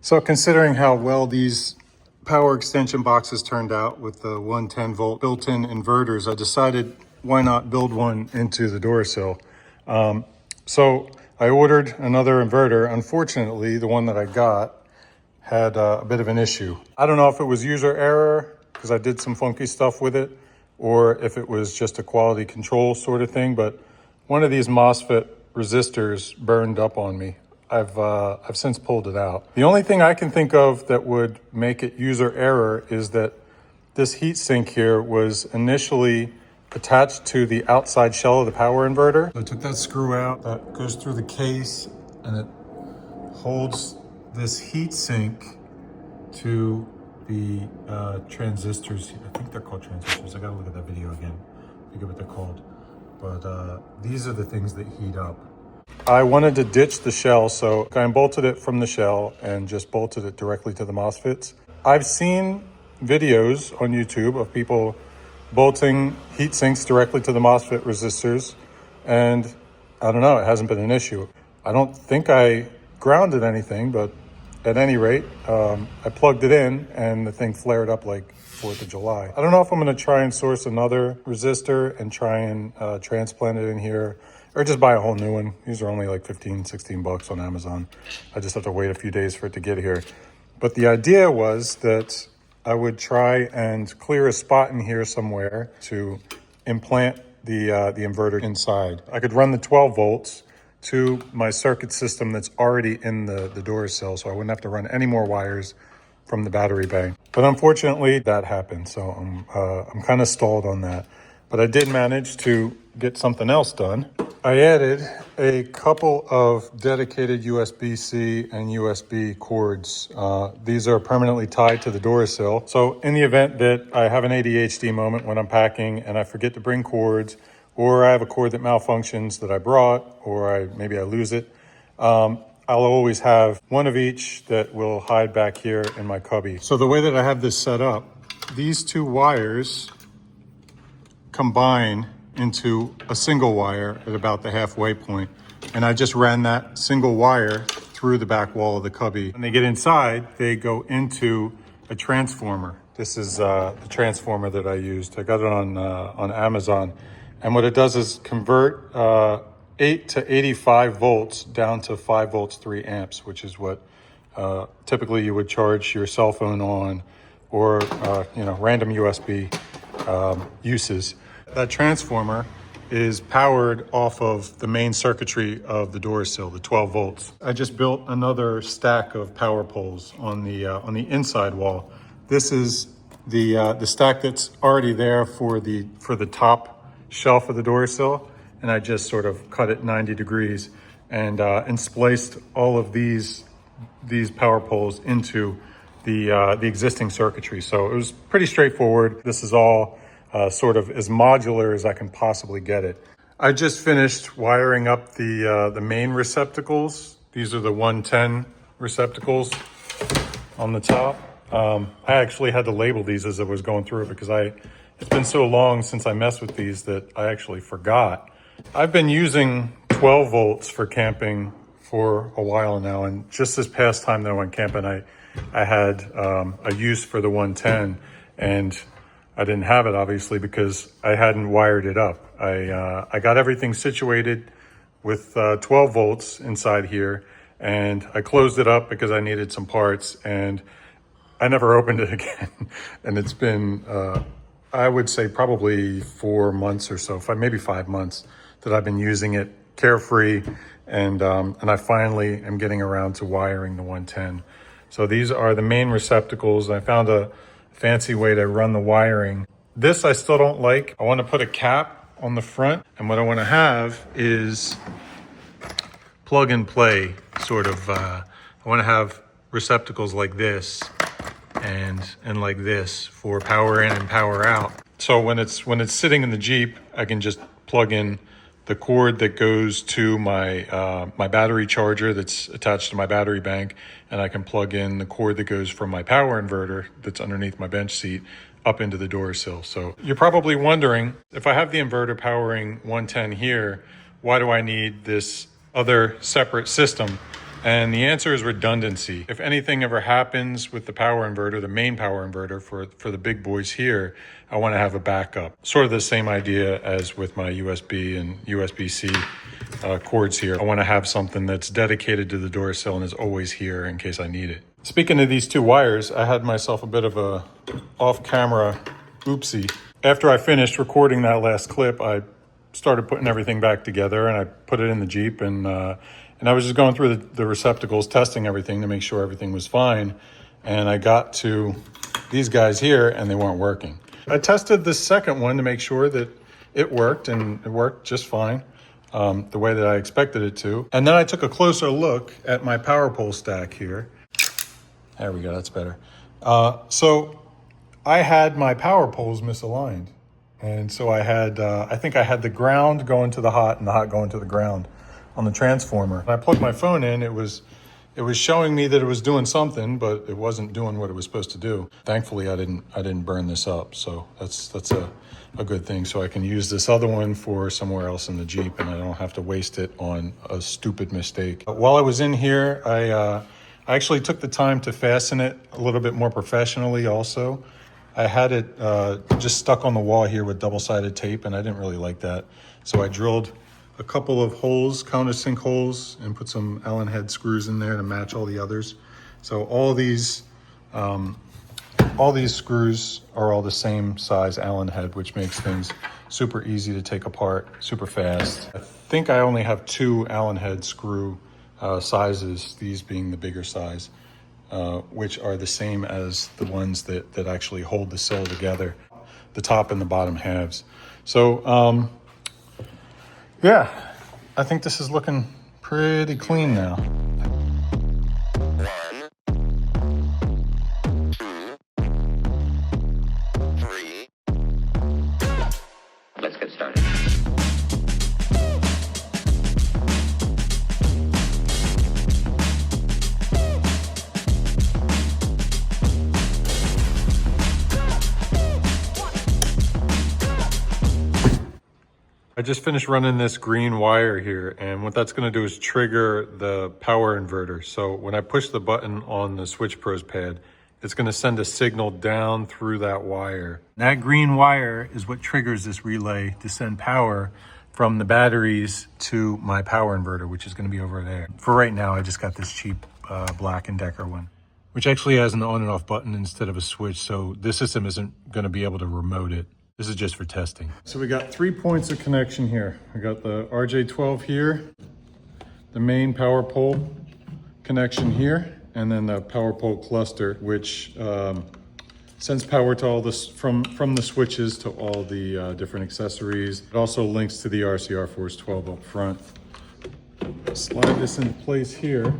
So considering how well these power extension boxes turned out with the 110 volt built-in inverters, I decided why not build one into the Durasill. So I ordered another inverter. Unfortunately, the one that I got had a bit of an issue. I don't know if it was user error because I did some funky stuff with it, or if it was just a quality control sort of thing, but one of these MOSFET resistors burned up on me. I've since pulled it out. The only thing I can think of that would make it user error is that this heat sink here was initially attached to the outside shell of the power inverter. So I took that screw out that goes through the case, and it holds this heat sink to the transistors. I think they're called transistors. I gotta look at that video again, forget what they're called. But these are the things that heat up. I wanted to ditch the shell, so I unbolted it from the shell and just bolted it directly to the MOSFETs. I've seen videos on YouTube of people bolting heat sinks directly to the MOSFET resistors, and I don't know, it hasn't been an issue. I don't think I grounded anything, but at any rate, I plugged it in and the thing flared up like 4th of July. I don't know if I'm gonna try and source another resistor and try and transplant it in here, or just buy a whole new one. These are only like 15, 16 bucks on Amazon. I just have to wait a few days for it to get here. But the idea was that I would try and clear a spot in here somewhere to implant the inverter inside. I could run the 12 volts to my circuit system that's already in the Durasill, so I wouldn't have to run any more wires from the battery bank. But unfortunately, that happened, so I'm kind of stalled on that. But I did manage to get something else done. I added a couple of dedicated USB-C and USB cords. These are permanently tied to the Durasill. So in the event that I have an ADHD moment when I'm packing and I forget to bring cords, or I have a cord that malfunctions that I brought, or maybe I lose it, I'll always have one of each that will hide back here in my cubby. So the way that I have this set up, these two wires combine into a single wire at about the halfway point. And I just ran that single wire through the back wall of the cubby. When they get inside, they go into a transformer. This is the transformer that I used. I got it on Amazon. And what it does is convert 8 to 85 volts down to 5 volts, 3 amps, which is what typically you would charge your cell phone on, or random USB uses. That transformer is powered off of the main circuitry of the Durasill, the 12 volts. I just built another stack of power poles on the inside wall. This is the stack that's already there for the top shelf of the Durasill, and I just sort of cut it 90 degrees and spliced all of these power poles into the existing circuitry. So it was pretty straightforward. This is all sort of as modular as I can possibly get it. I just finished wiring up the main receptacles. These are the 110 receptacles on the top. I actually had to label these as I was going through it because it's been so long since I messed with these that I actually forgot. I've been using 12 volts for camping for a while now, and just this past time that I went camping, I had a use for the 110, and I didn't have it obviously because I hadn't wired it up. I got everything situated with 12 volts inside here, and I closed it up because I needed some parts, and I never opened it again. And it's been, I would say probably 4 months or so, maybe 5 months that I've been using it carefree, and I finally am getting around to wiring the 110. So these are the main receptacles. I found a fancy way to run the wiring. This I still don't like. I want to put a cap on the front, and what I want to have is plug and play sort of. I want to have receptacles like this and like this for power in and power out. So when it's sitting in the Jeep, I can just plug in the cord that goes to my my battery charger that's attached to my battery bank, and I can plug in the cord that goes from my power inverter that's underneath my bench seat up into the Durasill. So you're probably wondering, if I have the inverter powering 110 here, why do I need this other separate system? And the answer is redundancy. If anything ever happens with the power inverter, the main power inverter for the big boys here, I want to have a backup. Sort of the same idea as with my USB and USB-C cords here. I want to have something that's dedicated to the Durasill and is always here in case I need it. Speaking of these two wires, I had myself a bit of a off-camera oopsie. After I finished recording that last clip, I started putting everything back together and I put it in the Jeep and I was just going through the receptacles, testing everything to make sure everything was fine. And I got to these guys here and they weren't working. I tested the second one to make sure that it worked, and it worked just fine, the way that I expected it to. And then I took a closer look at my power pole stack here. There we go, that's better. So I had my power poles misaligned. And so I had, I think I had the ground going to the hot and the hot going to the ground on the transformer. When I plugged my phone in, it was showing me that it was doing something, but it wasn't doing what it was supposed to do. Thankfully, I didn't burn this up, so that's a good thing. So I can use this other one for somewhere else in the Jeep, and I don't have to waste it on a stupid mistake. While I was in here, I actually took the time to fasten it a little bit more professionally also. I had it just stuck on the wall here with double-sided tape, and I didn't really like that. So I drilled a couple of holes, countersink holes, and put some Allen head screws in there to match all the others. So all these screws are all the same size Allen head, which makes things super easy to take apart, super fast. I think I only have 2 Allen head screw sizes, these being the bigger size, which are the same as the ones that actually hold the sill together, the top and the bottom halves. So, yeah, I think this is looking pretty clean now. 1, 2, 3. Let's get started. I just finished running this green wire here, and what that's going to do is trigger the power inverter. So when I push the button on the Switch Pros pad, it's going to send a signal down through that wire. That green wire is what triggers this relay to send power from the batteries to my power inverter, which is going to be over there. For right now, I just got this cheap Black & Decker one, which actually has an on and off button instead of a switch, so this system isn't going to be able to remote it. This is just for testing. So we got 3 points of connection here. We got the RJ12 here, the main power pole connection here, and then the power pole cluster, which sends power to all this from the switches to all the different accessories. It also links to the RCR Force 12 up front. Slide this into place here.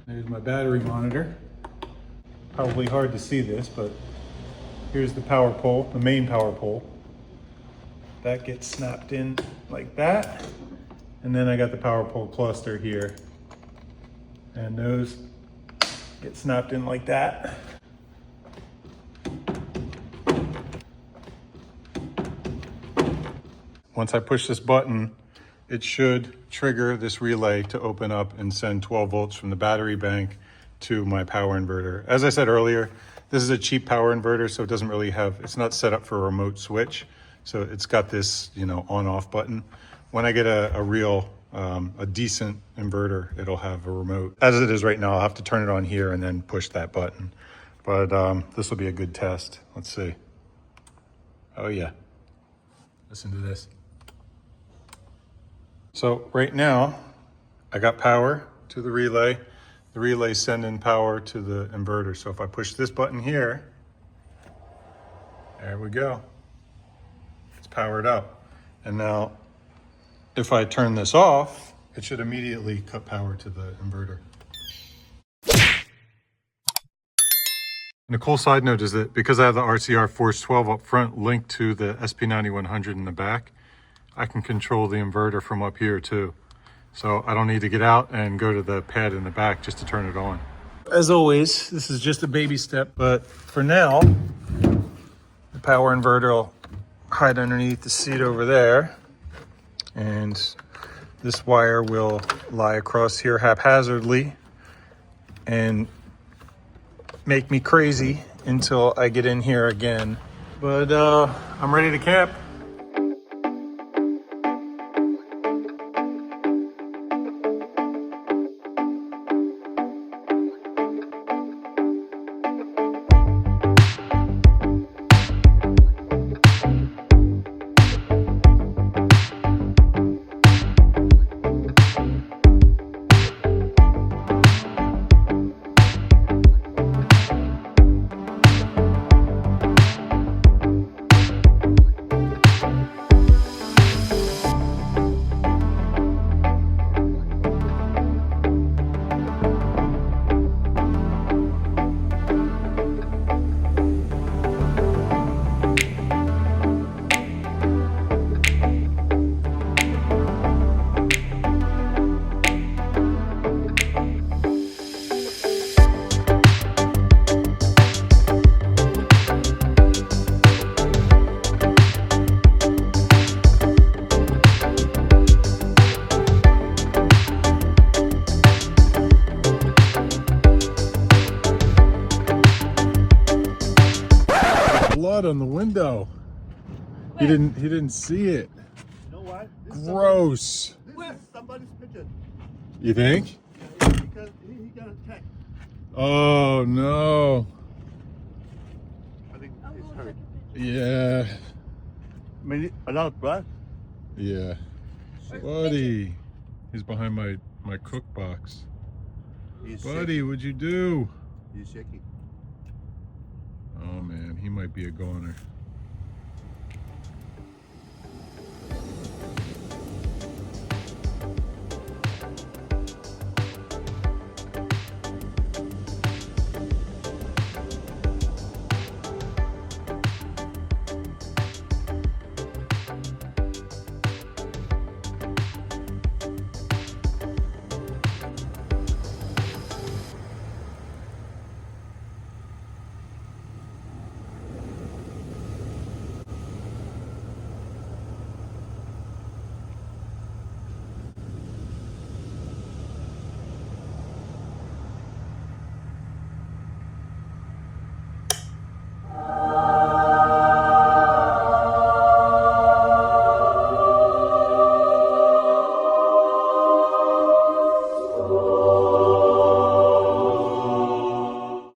There's my battery monitor. Probably hard to see this, but here's the power pole, the main power pole. That gets snapped in like that. And then I got the power pole cluster here. And those get snapped in like that. Once I push this button, it should trigger this relay to open up and send 12 volts from the battery bank to my power inverter. As I said earlier, this is a cheap power inverter, so it doesn't really have, it's not set up for a remote switch. So it's got this, on-off button. When I get a real, a decent inverter, it'll have a remote. As it is right now, I'll have to turn it on here and then push that button. But this will be a good test. Let's see. Oh yeah, listen to this. So right now, I got power to the relay. The relay sending power to the inverter. So if I push this button here, there we go. It's powered up. And now if I turn this off, it should immediately cut power to the inverter. And a cool side note is that because I have the RCR Force 12 up front linked to the SP9100 in the back, I can control the inverter from up here too. So I don't need to get out and go to the pad in the back just to turn it on. As always, this is just a baby step, but for now, the power inverter will hide underneath the seat over there. And This wire will lie across here haphazardly and make me crazy until I get in here again. But I'm ready to camp. Blood on the window. He didn't see it. You know what? Gross. This is somebody's pigeon. You think? Because he got attacked. Oh no. I think he's hurt. Yeah. I mean, a lot of blood. Yeah. Buddy. He's behind my cook box. He's Buddy, what'd you do? He's shaking. Oh man, he might be a goner.